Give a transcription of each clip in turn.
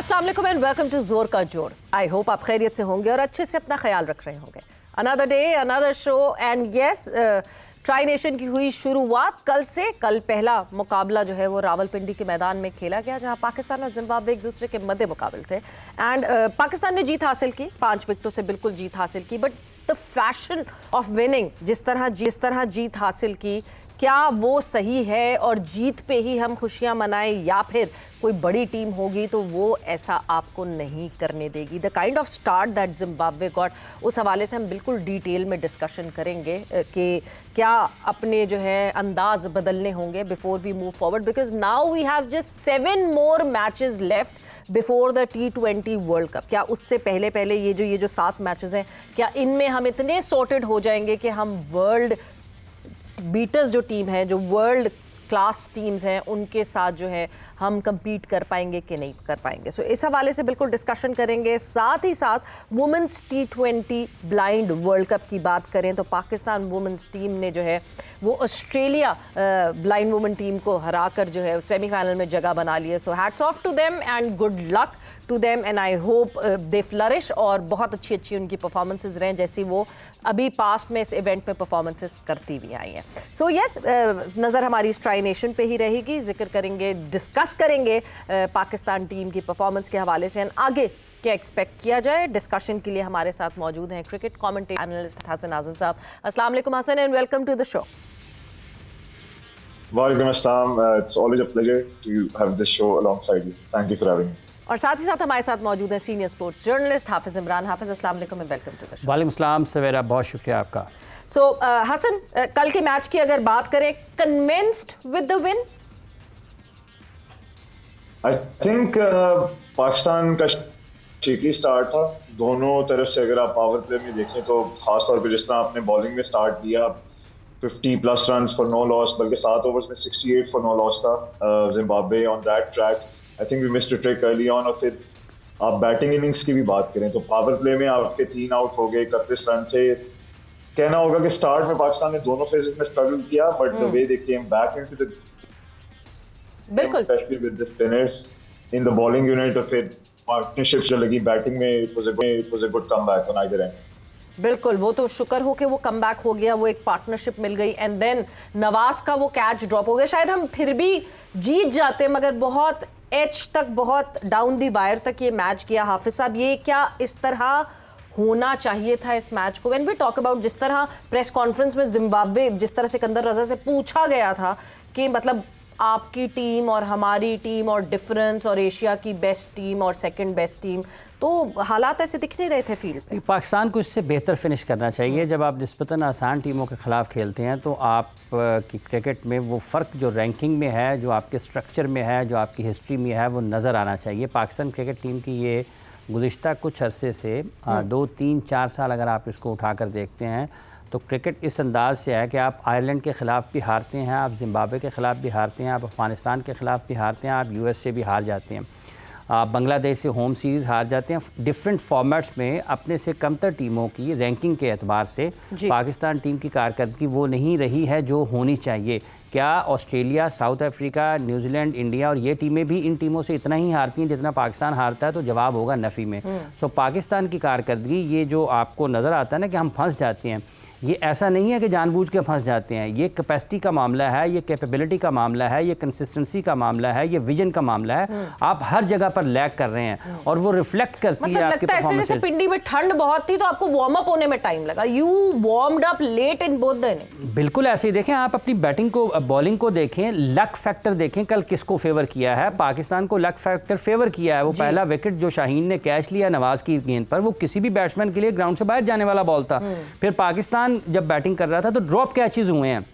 अस्सलाम वालेकुम and welcome to जोर का जोर। आई होप आप खैरियत से होंगे और अच्छे से अपना ख्याल रख रहे होंगे। Another day another show and yes, tri nation की हुई शुरुआत कल से। कल पहला मुकाबला जो है वो रावलपिंडी के मैदान में खेला गया, जहां पाकिस्तान और जिम्बाब्वे एक दूसरे के मद्दे मुकाबले थे एंड पाकिस्तान ने जीत हासिल की, 5 विकेटों से बिल्कुल जीत हासिल की। But the fashion of winning, जिस तरह जीत हासिल की, क्या वो सही है? और जीत पे ही हम खुशियां मनाएं या फिर कोई बड़ी टीम होगी तो वो ऐसा आपको नहीं करने देगी? The kind of start that Zimbabwe got, उस हवाले से हम बिल्कुल डिटेल में डिस्कशन करेंगे कि क्या अपने जो है अंदाज बदलने होंगे before we move forward, because now we have just 7 more matches left before the T20 world cup. क्या उससे पहले ये जो 7 मैचेस हैं, क्या इनमें हम इतने सॉर्टेड हो जाएंगे कि हम वर्ल्ड बीटर्स जो टीम है, जो वर्ल्ड क्लास टीम्स हैं, उनके साथ जो है हम compete कर पाएंगे कि नहीं कर पाएंगे? सो इस हवाले से बिल्कुल डिस्कशन करेंगे। साथ ही साथ women's T20 blind world cup की बात करें तो पाकिस्तान वुमेंस टीम ने जो है वो ऑस्ट्रेलिया ब्लाइंड वुमेन टीम को हराकर जो है सेमीफाइनल में जगह बना ली है। So hats off to them and good luck to them and I hope they flourish और बहुत अच्छी उनकी परफॉर्मेंसेज रहें जैसी वो अभी पास्ट में इस इवेंट में परफॉर्मेंसेस करती हुई आई हैं। सो यस, नज़र हमारी ट्राई नेशन पे ही रहेगी। जिक्र करेंगे, डिस्कस करेंगे पाकिस्तान टीम की परफॉर्मेंस के हवाले से एंड आगे क्या एक्सपेक्ट किया जाए। डिस्कशन के लिए हमारे साथ मौजूद हैं cricket commentator analyst Hasan Azam साहब। अस्सलाम वालेकुम Hasan and welcome to the show. Walaikum assalam. It's always a pleasure to have this show alongside you. Thank you for having me. और साथ ही साथ हमारे साथ मौजूद हैं senior sports journalist Hafiz Imran. Hafiz, अस्सलाम वालेकुम and welcome to the show. वालेकुम अस्सलाम सवेरा, बहुत शुक्रिया आपका। सो हसन, कल के मैच की अगर बात करें, convinced with the win? I think Pakistan का शेकी स्टार्ट था दोनों तरफ से। अगर आप पावर प्ले में देखें तो खास तौर पे जिस तरह आपने बॉलिंग में स्टार्ट किया, 50+ रन्स फॉर नो लॉस, बल्कि 7 ओवर्स में 68 फॉर नो लॉस था Zimbabwe on that track. I think we missed a trick early on. और फिर आप बैटिंग इनिंग्स की भी बात करें तो पावर प्ले में आपके 3 आउट हो गए, 31 रन थे। कहना होगा कि स्टार्ट में पाकिस्तान ने दोनों फेजेस में स्ट्रगल किया, but the way they came back into the बिल्कुल, specially with the spinners in the bowling unit, और फिर पार्टनरशिप जो लगी बैटिंग में, it was a good comeback on either end. बिल्कुल, वो तो शुक्र हो कि वो कमबैक हो गया, वो एक पार्टनरशिप मिल गई एंड देन नवाज का वो कैच ड्रॉप हो गया। शायद हम फिर भी जीत जाते मगर बहुत एज तक, बहुत डाउन दी वायर तक ये मैच गया। हाफिज साहब, ये क्या इस तरह होना चाहिए था इस मैच को? व्हेन वी टॉक अबाउट, जिस तरह प्रेस कॉन्फ्रेंस में जिम्बाब्वे, जिस तरह सिकंदर रजा से पूछा गया था कि मतलब आपकी टीम और हमारी टीम और डिफरेंस और एशिया की बेस्ट टीम और सेकंड बेस्ट टीम, तो हालात ऐसे दिख नहीं रहे थे फील्ड पे। पाकिस्तान को इससे बेहतर फिनिश करना चाहिए। जब आप निस्बतन आसान टीमों के ख़िलाफ़ खेलते हैं तो आप की क्रिकेट में वो फ़र्क जो रैंकिंग में है, जो आपके स्ट्रक्चर में है, जो आपकी हिस्ट्री में है, वो नज़र आना चाहिए। पाकिस्तान क्रिकेट टीम की ये गुज़िश्ता कुछ अरसे से 2, 3, 4 साल अगर आप इसको उठा कर देखते हैं तो क्रिकेट इस अंदाज से है कि आप आयरलैंड के ख़िलाफ़ भी हारते हैं, आप जिम्बाब्वे के ख़िलाफ़ भी हारते हैं, आप अफ़गानिस्तान के ख़िलाफ़ भी हारते हैं, आप US से भी हार जाते हैं, आप बांग्लादेश से होम सीरीज़ हार जाते हैं। डिफरेंट फॉर्मेट्स में अपने से कमतर टीमों की रैंकिंग के एतबार से पाकिस्तान टीम की कारकर्दगी वो नहीं रही है जो होनी चाहिए। क्या Australia, south Africa, New Zealand, India और ये टीमें भी इन टीमों से इतना ही हारती हैं जितना पाकिस्तान हारता है? तो जवाब होगा नफ़ी में। सो पाकिस्तान की कारकर्दगी, ये जो आपको नज़र आता है ना कि हम फंस जाते हैं, ये ऐसा नहीं है कि जानबूझ के फंस जाते हैं। ये कैपेसिटी का मामला है, ये कैपेबिलिटी का मामला है, ये कंसिस्टेंसी का मामला है, ये विजन का मामला है। आप हर जगह पर लैग कर रहे हैं और वो रिफ्लेक्ट करती है आपकी परफॉर्मेंस। जैसे पिंडी में ठंड बहुत थी तो आपको वार्म अप होने में टाइम लगा, you warmed up late in both the innings. बिल्कुल ऐसे ही देखें, आप अपनी बैटिंग को, बॉलिंग को देखें, लक फैक्टर देखें, कल किसको फेवर किया है? पाकिस्तान को लक फैक्टर फेवर किया है। वो पहला विकेट जो शाहीन ने कैच लिया नवाज की गेंद पर, वो किसी भी बैट्समैन के लिए ग्राउंड से बाहर जाने वाला बॉल था। फिर पाकिस्तान जब बैटिंग कर रहा था तो ड्रॉप कैचेस हुए हैं।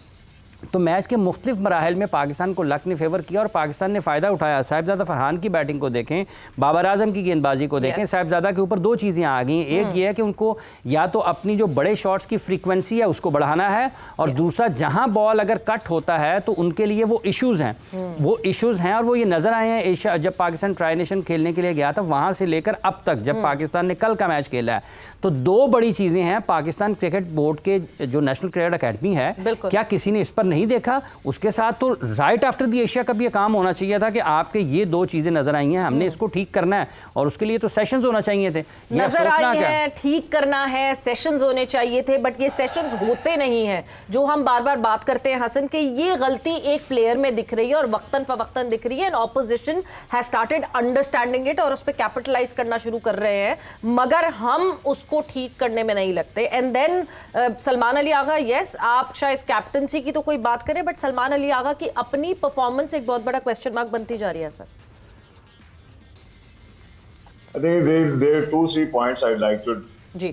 तो मैच के मुख्तलिफ मराहल में पाकिस्तान को लक ने फेवर किया और पाकिस्तान ने फ़ायदा उठाया। साहिबजादा फरहान की बैटिंग को देखें, बाबर आजम की गेंदबाजी को देखें। साहिबजादा के ऊपर 2 चीज़ें आ गई। एक ये है कि उनको या तो अपनी जो बड़े शॉट्स की फ्रीक्वेंसी है उसको बढ़ाना है, और दूसरा जहां बॉल अगर कट होता है तो उनके लिए वो इश्यूज़ हैं, वो इश्यूज़ हैं और वो ये नज़र आए हैं एशिया, जब पाकिस्तान ट्राई नेशन खेलने के लिए गया था वहाँ से लेकर अब तक जब पाकिस्तान ने कल का मैच खेला है। तो 2 बड़ी चीज़ें हैं। पाकिस्तान क्रिकेट बोर्ड के जो नेशनल क्रिकेट अकेडमी है, क्या किसी ने इस पर नहीं देखा, उसके साथ तो right after the Asia cup ये काम होना चाहिए था कि आपके ये दो चीज़ें नज़र आई हैं, हमने इसको ठीक करना है और उसके लिए तो सेशंस होना चाहिए थे। नजर आई है, ठीक करना है, सेशंस होने चाहिए थे, बट ये सेशंस होते नहीं हैं। जो हम बार बार बात करते हैं हसन कि ये गलती एक प्लेयर में दिख रही है और वक्तन फवक्तन दिख रही है, and opposition has started understanding it और उस पर कैपिटलाइज करना शुरू कर रहे हैं, मगर हम उसको ठीक करने में नहीं लगते। And then Salman Ali Agha, yes आप शायद कैप्टनसी की तो कोई बात करें, बट सलमान अली आगा की अपनी परफॉर्मेंस एक बहुत बड़ा क्वेश्चन मार्क बनती जा रही है sir. I think there are 2-3 points I'd like to. जी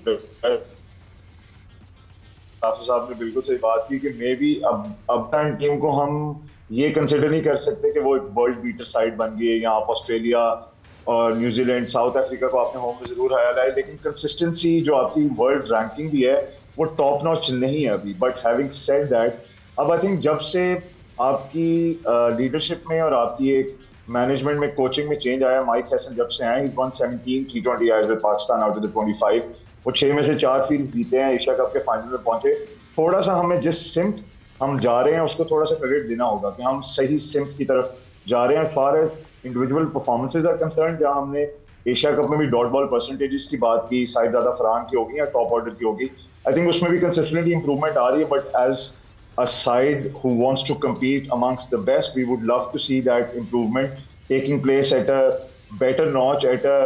साहब ने बिल्कुल सही बात की कि मे बी अब टीम को हम ये कंसिडर नहीं कर सकते कि वो एक वर्ल्ड बीटर साइड बन गई है, या आप ऑस्ट्रेलिया और न्यूजीलैंड साउथ अफ्रीका को आपने होम में जरूर हराया है, लेकिन कंसिस्टेंसी जो आपकी वर्ल्ड रैंकिंग भी है वो टॉप नॉच नहीं है अभी। बट हैविंग सेड दैट, अब आई थिंक जब से आपकी लीडरशिप में और आपकी एक मैनेजमेंट में कोचिंग में चेंज आया, माइक हैसन जब से आए, 117 T20 Aires with Pakistan out of the 25, वो 6 में से 4 सीरीज जीते हैं, एशिया कप के फाइनल में पहुंचे। थोड़ा सा हमें जिस सिम्त हम जा रहे हैं उसको थोड़ा सा क्रेडिट देना होगा कि हम सही सिम्त की तरफ जा रहे हैं। Far as individual performances are concerned, जहां हमने एशिया कप में भी डॉट बॉल परसेंटेजेस की बात की, शायद ज्यादा फरहान की होगी या टॉप ऑर्डर की होगी, आई थिंक उसमें भी कंसिस्टेंटली इंप्रूवमेंट आ रही है। But as a side who wants to compete amongst the best, we would love to see that improvement taking place at a better notch, at a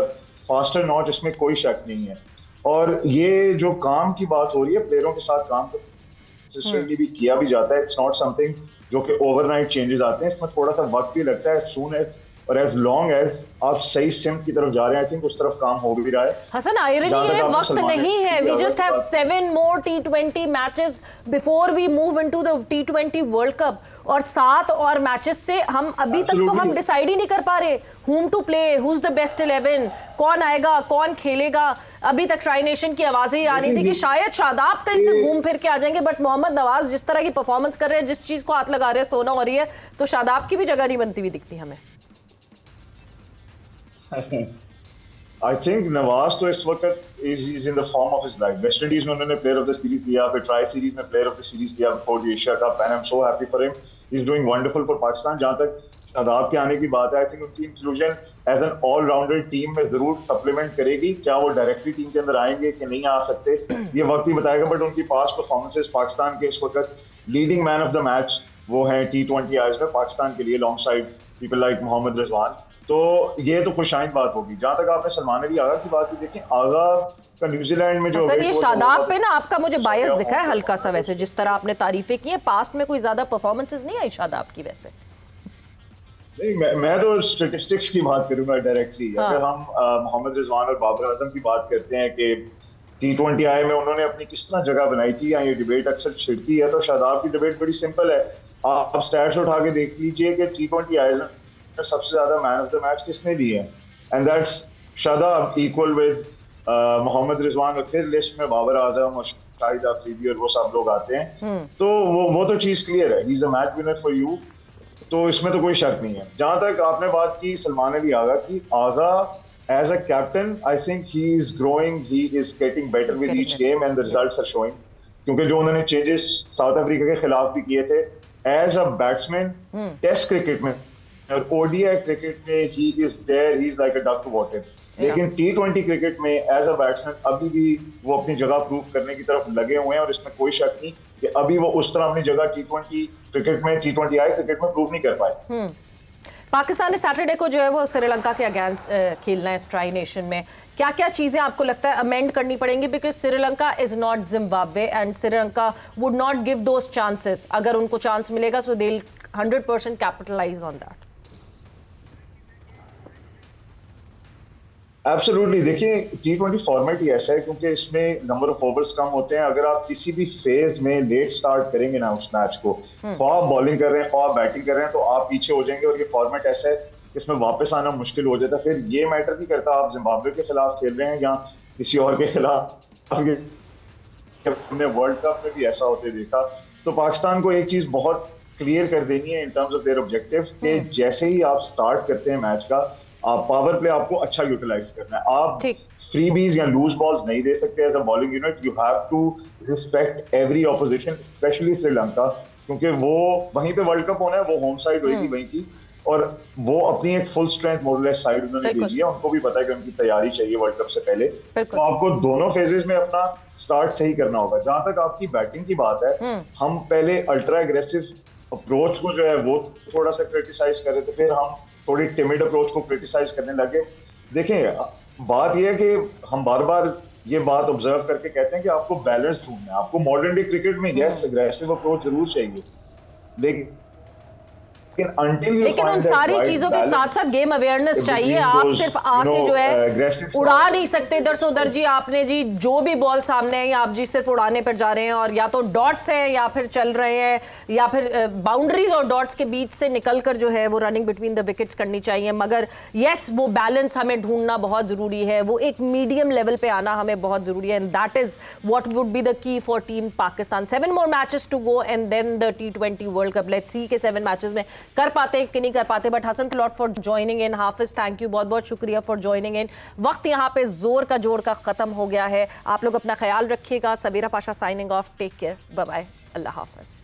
faster notch, इसमें कोई शक नहीं है। और ये जो काम की बात हो रही है, प्लेयरों के साथ काम कंसिस्टेंटली भी किया भी जाता है, इट्स नॉट समथिंग जो कि ओवरनाइट चेंजेस आते हैं, इसमें थोड़ा सा वक्त भी लगता है। सून एज और एज लॉन्ग एज आप सही सिम्त की तरफ जा रहे हैं, आई थिंक उस तरफ काम हो भी रहा है। हसन, आयरनी है वक्त नहीं है, we just have 7 more T20 matches before we move into the T20 world cup, और 7 और मैचेस से हम अभी तक तो हम डिसाइड ही नहीं कर पा रहे whom to play, who's the best 11, कौन आएगा कौन खेलेगा। अभी तक ट्राई नेशन की आवाजें ही आ रही थी कि शायद शादाब कहीं से घूम फिर के आ जाएंगे, बट मोहम्मद नवाज जिस तरह की परफॉर्मेंस कर रहे हैं, जिस चीज को हाथ लगा रहे हैं सोना हो रही है, तो शादाब की भी जगह नहीं बनती हुई दिखती हमें। आई थिंक नवाज तो इस वक्त is in the form of his life. West Indies में उन्होंने प्लेयर ऑफ द सीरीज दिया, फिर ट्राई सीरीज में प्लेयर ऑफ द सीरीज दिया before the Asia cup, and I am so happy for him, he is doing wonderful for Pakistan. जहां तक शादाब के आने की बात है, आई थिंक उनकी inclusion as an allrounder team में जरूर सप्लीमेंट करेगी। क्या वो डायरेक्टली टीम के अंदर आएंगे कि नहीं आ सकते, ये वक्त ही बताएगा, बट उनकी पास्ट परफॉर्मेंसेस पाकिस्तान के इस वक्त leading man of the match वो हैं T20 आयर्स में पाकिस्तान के लिए, long side people like Mohammad Rizwan. तो ये तो खुशाइन बात होगी। जहां तक आपने सलमान अली आगा की बात की, देखिए आगा का न्यूजीलैंड में जो सर ये शादाब पे ना आपका मुझे बायस दिखा है हल्का सा, वैसे जिस तरह आपने तारीफें की हैं, पास्ट में कोई ज्यादा परफॉर्मेंसेस नहीं आई शादाब की वैसे। नहीं, मैं तो स्टैटिस्टिक्स की बात करूंगा डायरेक्टली। अगर हम मोहम्मद रिजवान और बाबर आजम की बात करते हैं कि T20 आई में उन्होंने अपनी किस तरह जगह बनाई थी, या ये डिबेट अक्सर छिड़ती है, तो शादाब की डिबेट बड़ी सिंपल है। आप स्टैट्स उठा के देख लीजिए कि T20 आई में सबसे ज्यादा मैन ऑफ द मैच किसने दिए हैं, and that's Shadab, equal with Mohammad Rizwan, और फिर लिस्ट में बाबर आजम और शाहिद अफरीदी और वो सब लोग आते हैं। तो वो तो चीज क्लियर है, he is the match winner for you, तो इसमें तो कोई शक नहीं है। जहां तक आपने बात की सलमान अली आगा की, Agha as a captain I think he is growing, he is getting better with each game, and the results are showing. क्योंकि जो उन्होंने चेंजेस साउथ अफ्रीका के खिलाफ भी किए थे as a batsman test cricket में और ओडीआई क्रिकेट में, he is there, he is like a duck to water. लेकिन T20 क्रिकेट में एज अ बैट्समैन अभी भी वो अपनी जगह प्रूव करने की तरफ लगे हुए हैं, और इसमें कोई शक नहीं कि अभी वो उस तरह अपनी जगह T20 क्रिकेट में, T20 आई क्रिकेट में प्रूव नहीं कर पाए। पाकिस्तान ने सैटरडे को जो है वो श्रीलंका के अगेंस्ट खेलना है ट्राई नेशन में। क्या क्या चीजें आपको लगता है अमेंड करनी पड़ेंगी, because Sri Lanka is not Zimbabwe and Sri Lanka would not give those chances. अगर उनको चांस मिलेगा सो दे 100% कैपिटलाइज ऑन दैट। एब्सोल्युटली, देखिए T20 फॉर्मेट ही ऐसा है क्योंकि इसमें नंबर ऑफ ओवर्स कम होते हैं। अगर आप किसी भी फेज में लेट स्टार्ट करेंगे ना उस मैच को, ख्वाह बॉलिंग कर रहे हैं ख्वाह बैटिंग कर रहे हैं, तो आप पीछे हो जाएंगे, और ये फॉर्मेट ऐसा है इसमें वापस आना मुश्किल हो जाता है। फिर ये मैटर नहीं करता आप जिम्बाब्वे के खिलाफ खेल रहे हैं या किसी और के खिलाफ। हमने वर्ल्ड कप में भी ऐसा होते देखा। तो पाकिस्तान को एक चीज बहुत क्लियर कर देनी है in terms of their objective, कि जैसे ही आप स्टार्ट करते हैं मैच का, आप पावर प्ले आपको अच्छा यूटिलाइज करना है। आप फ्रीबीज या लूज बॉल्स नहीं दे सकते as a bowling unit. You have to respect every opposition, specially Sri Lanka, क्योंकि वो वहीं पे वर्ल्ड कप होना है, वो होम साइड होगी वहीं की, और वो अपनी एक फुल स्ट्रेंथ मोरलेस साइड उन्होंने बिल्कुल। भेजी है। उनको भी पता है कि उनकी तैयारी चाहिए वर्ल्ड कप से पहले, बिल्कुल। तो आपको दोनों फेजेस में अपना स्टार्ट सही करना होगा। जहां तक आपकी बैटिंग की बात है, हम पहले अल्ट्रा एग्रेसिव अप्रोच को जो है वो थोड़ा सा क्रिटिसाइज कर रहे थे, फिर हम थोड़ी टिमिड अप्रोच को क्रिटिसाइज करने लगे। देखें, बात यह है कि हम बार बार ये बात ऑब्जर्व करके कहते हैं कि आपको बैलेंस ढूंढना है। आपको मॉडर्न डे क्रिकेट में यस एग्रेसिव अप्रोच जरूर चाहिए, लेकिन लेकिन उन सारी चीजों के साथ साथ गेम अवेयरनेस चाहिए। आप सिर्फ आके जो है उड़ा नहीं सकते इधर से उधर जी। आपने जी जो भी बॉल सामने है, आप जी सिर्फ उड़ाने पर जा रहे हैं, और या तो डॉट्स हैं या फिर चल रहे हैं, या फिर बाउंड्रीज और डॉट्स के बीच से निकलकर जो है वो रनिंग बिटवीन द विकेट्स करनी चाहिए। मगर यस, वो बैलेंस हमें ढूंढना बहुत जरूरी है, वो एक मीडियम लेवल पे आना हमें बहुत जरूरी है, and that is what would be the key for team Pakistan. 7 more matches to go and then the T20 world cup. Let's see के 7 मैचेस में कर पाते हैं कि नहीं कर पाते। But Hasan lot for joining in. Hafiz, thank you, बहुत बहुत शुक्रिया फॉर ज्वाइनिंग इन। वक्त यहाँ पे जोर का जोड़ का खत्म हो गया है। आप लोग अपना ख्याल रखिएगा। Savera Pasha signing off. Take care, bye bye, अल्लाह हाफिज।